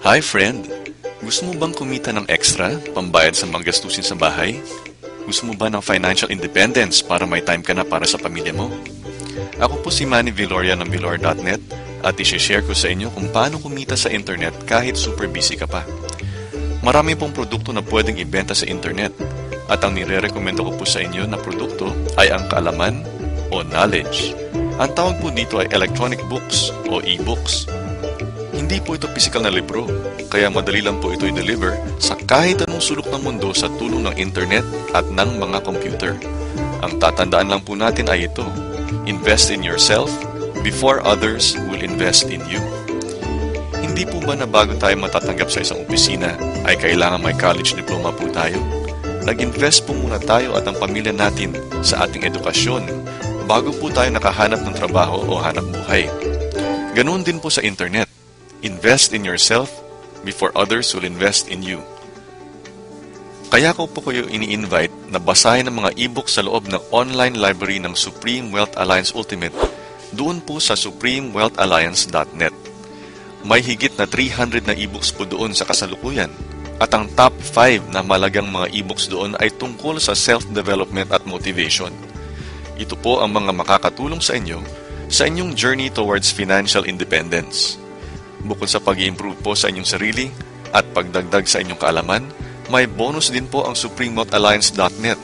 Hi friend! Gusto mo bang kumita ng extra, pambayad sa mga gastusin sa bahay? Gusto mo ba ng financial independence para may time ka na para sa pamilya mo? Ako po si Manny Viloria ng Vilor.net at isi-share ko sa inyo kung paano kumita sa internet kahit super busy ka pa. Marami pong produkto na pwedeng ibenta sa internet at ang nire-recommendo ko po sa inyo na produkto ay ang kaalaman o knowledge. Ang tawag po dito ay electronic books o e-books. Hindi po ito physical na libro, kaya madali lang po ito i-deliver sa kahit anong sulok ng mundo sa tulong ng internet at ng mga computer. Ang tatandaan lang po natin ay ito: invest in yourself before others will invest in you. Hindi po ba na bago tayo matatanggap sa isang opisina ay kailangan may college diploma po tayo? Nag-invest po muna tayo at ang pamilya natin sa ating edukasyon bago po tayo nakahanap ng trabaho o hanap buhay. Ganoon din po sa internet. Invest in yourself before others will invest in you. Kaya ko po kayo ini-invite na basahin ang mga e-book sa loob ng online library ng Supreme Wealth Alliance Ultimate doon po sa supremewealthalliance.net. May higit na 300 na e-books po doon sa kasalukuyan at ang top 5 na malagang mga e-books doon ay tungkol sa self-development at motivation. Ito po ang mga makakatulong sa inyong journey towards financial independence. Bukod sa pag-i-improve po sa inyong sarili at pagdagdag sa inyong kaalaman, may bonus din po ang supremewealthalliance.net.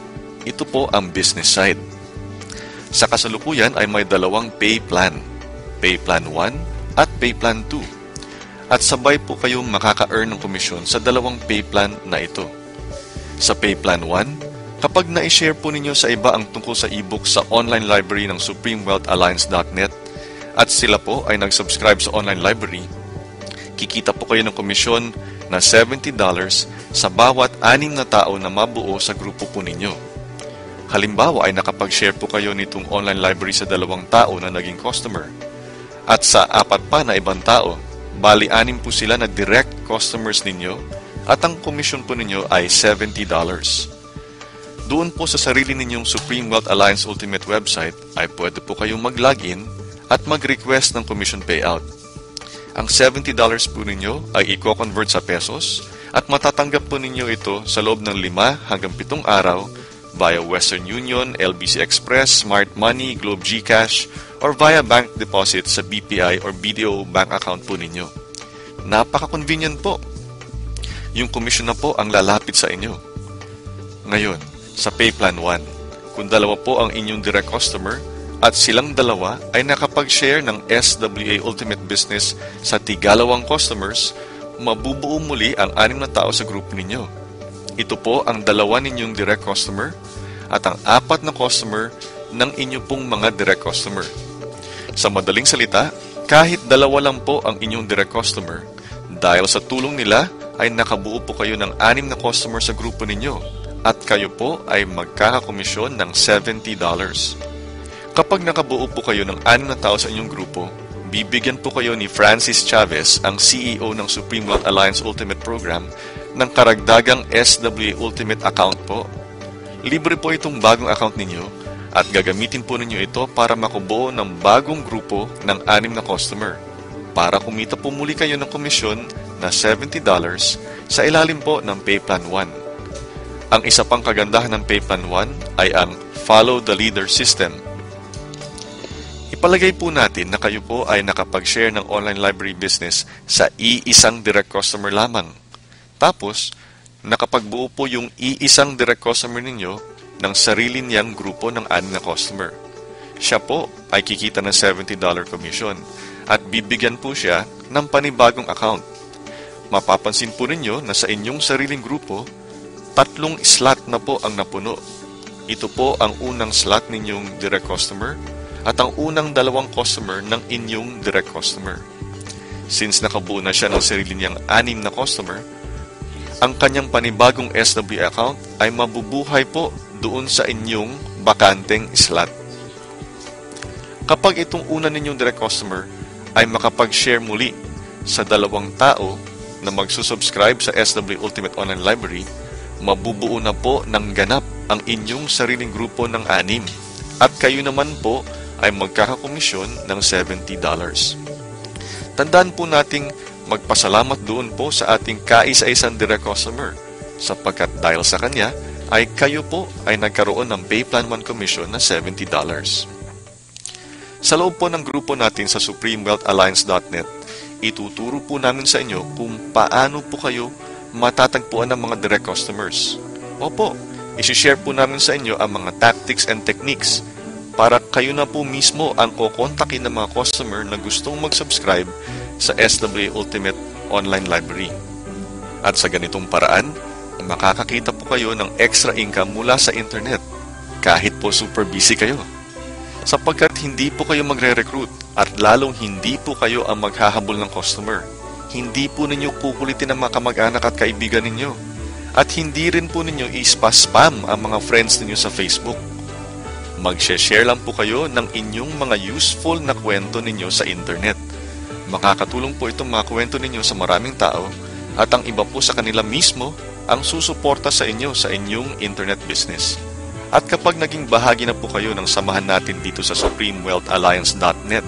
Ito po ang business side. Sa kasalukuyan ay may dalawang pay plan, Pay Plan 1 at Pay Plan 2. At sabay po kayong makaka-earn ng komisyon sa dalawang pay plan na ito. Sa Pay Plan 1, kapag na-share po ninyo sa iba ang tungkol sa e-book sa online library ng supremewealthalliance.net at sila po ay nag-subscribe sa online library, kikita po kayo ng komisyon na $70 sa bawat 6 na tao na mabuo sa grupo po ninyo. Halimbawa ay nakapag-share po kayo nitong online library sa 2 tao na naging customer. At sa 4 pa na ibang tao, bali 6 po sila na direct customers ninyo at ang komisyon po ninyo ay $70. Doon po sa sarili ninyong Supreme Wealth Alliance Ultimate website ay pwede po kayong mag-login at mag-request ng commission payout. Ang $70 po ninyo ay i-convert sa pesos at matatanggap po ninyo ito sa loob ng 5 hanggang 7 araw via Western Union, LBC Express, Smart Money, Globe GCash, or via bank deposit sa BPI or BDO bank account po ninyo. Napaka-convenient po. Yung commission na po ang lalapit sa inyo. Ngayon, sa Pay Plan 1, kung 2 po ang inyong direct customer, at silang 2 ay nakapag-share ng SWA Ultimate Business sa 2 customers, mabubuo muli ang 6 na tao sa group ninyo. Ito po ang 2 ninyong direct customer at ang 4 na customer ng inyo pong mga direct customer. Sa madaling salita, kahit 2 lang po ang inyong direct customer, dahil sa tulong nila ay nakabuo po kayo ng 6 na customer sa grupo ninyo at kayo po ay magkakakomisyon ng $70. Kapag nakabuo po kayo ng 6 na tao sa inyong grupo, bibigyan po kayo ni Francis Chavez, ang CEO ng Supreme Wealth Alliance Ultimate Program, ng karagdagang SWA Ultimate account po. Libre po itong bagong account ninyo at gagamitin po ninyo ito para makubuo ng bagong grupo ng 6 na customer para kumita po muli kayo ng komisyon na $70 sa ilalim po ng Pay Plan 1. Ang isa pang kagandahan ng Pay Plan 1 ay ang Follow the Leader System. Ipalagay po natin na kayo po ay nakapag-share ng online library business sa iisang direct customer lamang. Tapos, nakapagbuo po yung iisang direct customer ninyo ng sarili niyang grupo ng 6 na customer. Siya po ay kikita ng $70 commission at bibigyan po siya ng panibagong account. Mapapansin po ninyo na sa inyong sariling grupo, 3 slot na po ang napuno. Ito po ang unang slot ninyong direct customer at ang unang 2 customer ng inyong direct customer. Since nakabuo na siya ng sarili niyang 6 na customer, ang kanyang panibagong SWA account ay mabubuhay po doon sa inyong bakanteng slot. Kapag itong una ninyong direct customer ay makapag-share muli sa 2 tao na magsusubscribe sa SWA Ultimate Online Library, mabubuo na po ng ganap ang inyong sariling grupo ng 6 at kayo naman po ay magkakakomisyon ng $70. Tandaan po nating magpasalamat doon po sa ating kaisa-isang direct customer sapagkat dahil sa kanya ay kayo po ay nagkaroon ng Payplan 1 commission na $70. Sa loob po ng grupo natin sa supremewealthalliance.net, ituturo po namin sa inyo kung paano po kayo matatagpuan ng mga direct customers. Opo, isi-share po namin sa inyo ang mga tactics and techniques para kayo na po mismo ang kukontakin ng mga customer na gustong mag-subscribe sa SWA Ultimate Online Library. At sa ganitong paraan, makakakita po kayo ng extra income mula sa internet kahit po super busy kayo. Sapagkat hindi po kayo magre-recruit at lalong hindi po kayo ang maghahabol ng customer. Hindi po ninyo kukulitin ang mga kamag-anak at kaibigan ninyo. At hindi rin po ninyo ispa-spam ang mga friends ninyo sa Facebook. Mag-share lang po kayo ng inyong mga useful na kwento ninyo sa internet. Makakatulong po itong mga kwento ninyo sa maraming tao at ang iba po sa kanila mismo ang susuporta sa inyo sa inyong internet business. At kapag naging bahagi na po kayo ng samahan natin dito sa supremewealthalliance.net,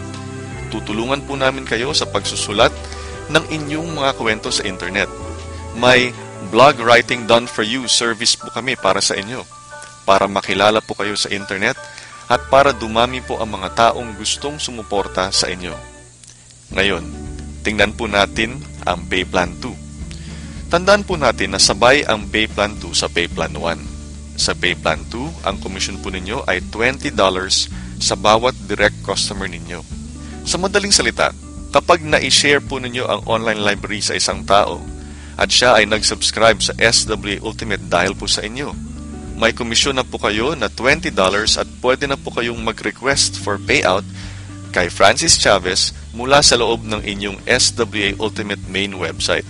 tutulungan po namin kayo sa pagsusulat ng inyong mga kwento sa internet. May blog writing done for you service po kami para sa inyo, para makilala po kayo sa internet at para dumami po ang mga taong gustong sumuporta sa inyo. Ngayon, tingnan po natin ang Payplan 2. Tandaan po natin na sabay ang Payplan 2 sa Payplan 1. Sa Payplan 2, ang commission po ninyo ay $20 sa bawat direct customer ninyo. Sa madaling salita, kapag na-share po ninyo ang online library sa isang tao at siya ay nag-subscribe sa SWA Ultimate dahil po sa inyo, may komisyon na po kayo na $20 at pwede na po kayong mag-request for payout kay Francis Chavez mula sa loob ng inyong SWA Ultimate main website.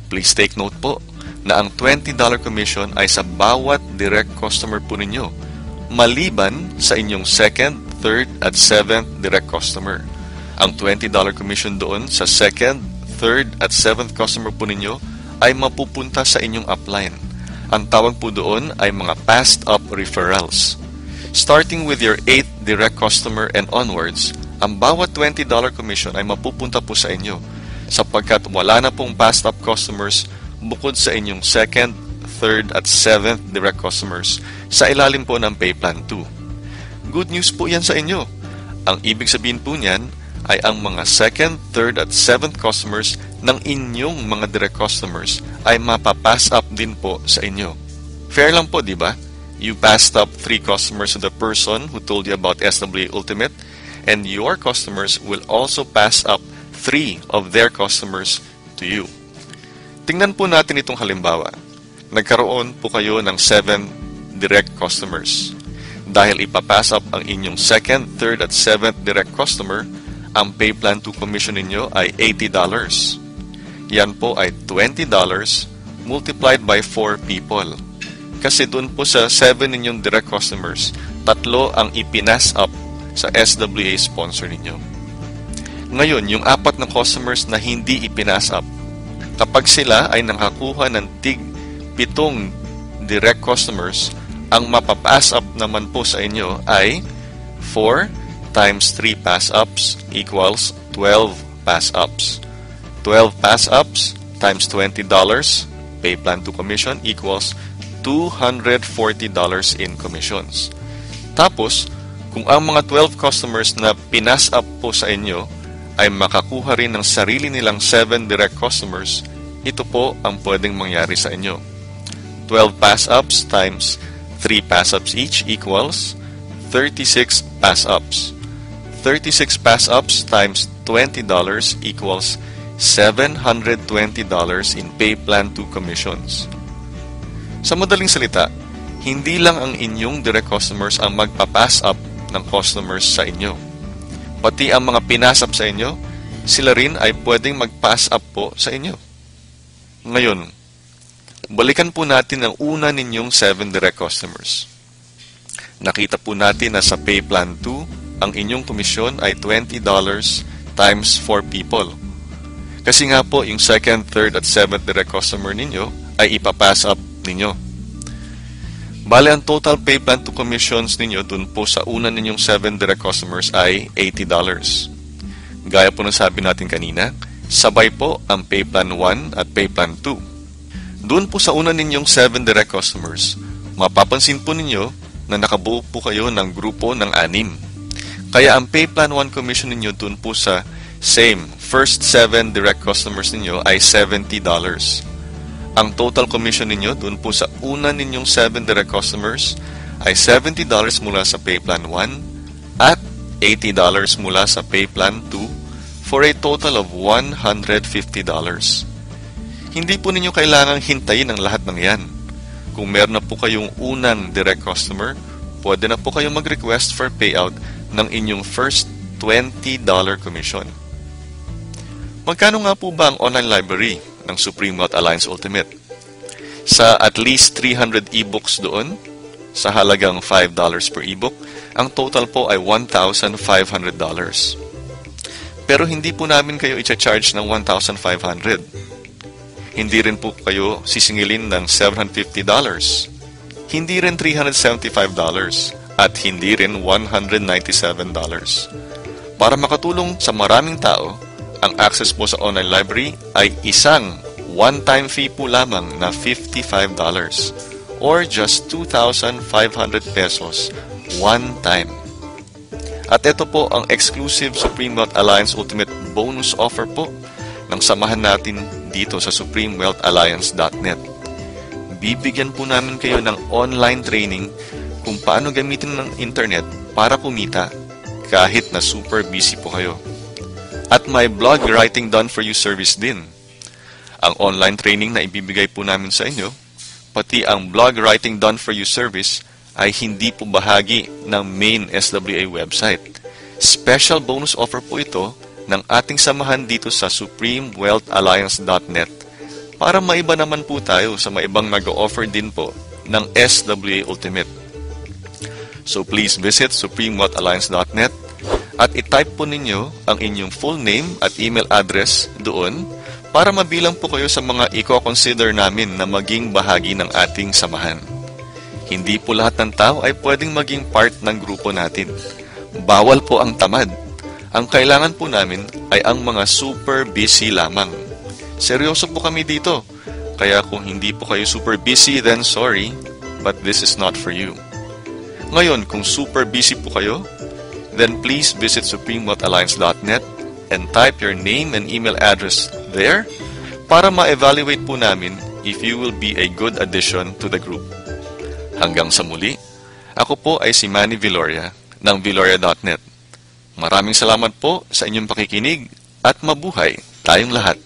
Please take note po na ang $20 commission ay sa bawat direct customer po ninyo, maliban sa inyong second, third, at seventh direct customer. Ang $20 commission doon sa second, third, at seventh customer po ninyo ay mapupunta sa inyong upline. Ang tawag po doon ay mga passed up referrals. Starting with your 8th direct customer and onwards, ang bawat $20 commission ay mapupunta po sa inyo sapagkat wala na pong passed up customers bukod sa inyong second, third, at seventh direct customers sa ilalim po ng Payplan 2. Good news po yan sa inyo. Ang ibig sabihin po niyan ay ang mga second, third, at seventh customers ng inyong mga direct customers ay mapapass up din po sa inyo. Fair lang po, di ba? You passed up 3 customers to the person who told you about SWA Ultimate, and your customers will also pass up 3 of their customers to you. Tingnan po natin itong halimbawa. Nagkaroon po kayo ng 7 direct customers. Dahil ipapass up ang inyong second, third, at seventh direct customer, ang Payplan 2 commission ninyo ay $80. Yan po ay $20 multiplied by 4 people. Kasi doon po sa 7 ninyong direct customers, 3 ang ipinas up sa SWA sponsor ninyo. Ngayon, yung 4 na customers na hindi ipinas up, kapag sila ay nakakuha ng tig 7 direct customers, ang mapapass up naman po sa inyo ay 4 times 3 pass ups equals 12 pass ups. 12 pass ups times $20 Payplan 2 commission equals $240 in commissions. Tapos, kung ang mga 12 customers na pinas up po sa inyo ay makakuha rin ng sarili nilang 7 direct customers, ito po ang pwedeng mangyari sa inyo. 12 pass-ups times 3 pass-ups each equals 36 pass-ups. 36 pass-ups times $20 equals $720 in Payplan 2 commissions. Sa madaling salita, hindi lang ang inyong direct customers ang magpa-pass up ng customers sa inyo. Pati ang mga pinasap sa inyo, sila rin ay pwedeng mag-pass up po sa inyo. Ngayon, balikan po natin ang una ninyong 7 direct customers. Nakita po natin na sa Payplan 2, ang inyong komisyon ay $20 times 4 people. Kasi nga po, yung second, third, at seventh direct customer ninyo ay ipapass up ninyo. Bale, ang total Payplan 2 commissions ninyo dun po sa una ninyong 7 direct customers ay $80. Gaya po ng sabi natin kanina, Sabay po ang Pay Plan 1 at Pay Plan 2. Doon po sa una ninyong 7 direct customers, mapapansin po ninyo na nakabuo po kayo ng grupo ng 6. Kaya ang Pay Plan 1 commission ninyo doon po sa first 7 direct customers ninyo ay $70. Ang total commission ninyo doon po sa una ninyong 7 direct customers ay $70 mula sa Pay Plan 1 at $80 mula sa Pay Plan 2 for a total of $150. Hindi po ninyo kailangang hintayin ang lahat ng yan. Kung meron na po kayong unang direct customer, pwede na po kayong mag-request for payout ng inyong first $20 commission. Magkano nga po ba ang online library ng Supreme Wealth Alliance Ultimate? Sa at least 300 ebooks doon, sa halagang $5 per ebook, ang total po ay $1,500. Pero hindi po namin kayo i-charge ng $1,500. Hindi rin po kayo sisingilin ng $750. Hindi rin $375 at hindi rin $197. Para makatulong sa maraming tao, ang access po sa online library ay isang one-time fee po lamang na $55 or just 2,500 pesos one time. At ito po ang exclusive Supreme Wealth Alliance Ultimate bonus offer po ng samahan natin dito sa supremewealthalliance.net. Bibigyan po namin kayo ng online training kung paano gamitin ng internet para kumita kahit na super busy po kayo. At may blog writing done for you service din. Ang online training na ibibigay po namin sa inyo, pati ang blog writing done for you service ay hindi po bahagi ng main SWA website. Special bonus offer po ito ng ating samahan dito sa supremewealthalliance.net para maiba naman po tayo sa maibang nag-offer din po ng SWA Ultimate. So please visit supremewealthalliance.net at i-type po ninyo ang inyong full name at email address doon para mabilang po kayo sa mga i-consider namin na maging bahagi ng ating samahan. Hindi po lahat ng tao ay pwedeng maging part ng grupo natin. Bawal po ang tamad. Ang kailangan po namin ay ang mga super busy lamang. Seryoso po kami dito. Kaya kung hindi po kayo super busy, then sorry, but this is not for you. Ngayon, kung super busy po kayo, then please visit supremewealthalliance.net and type your name and email address there para ma-evaluate po namin if you will be a good addition to the group. Hanggang sa muli, ako po ay si Manny Viloria ng Viloria.net. Maraming salamat po sa inyong pakikinig at mabuhay tayong lahat.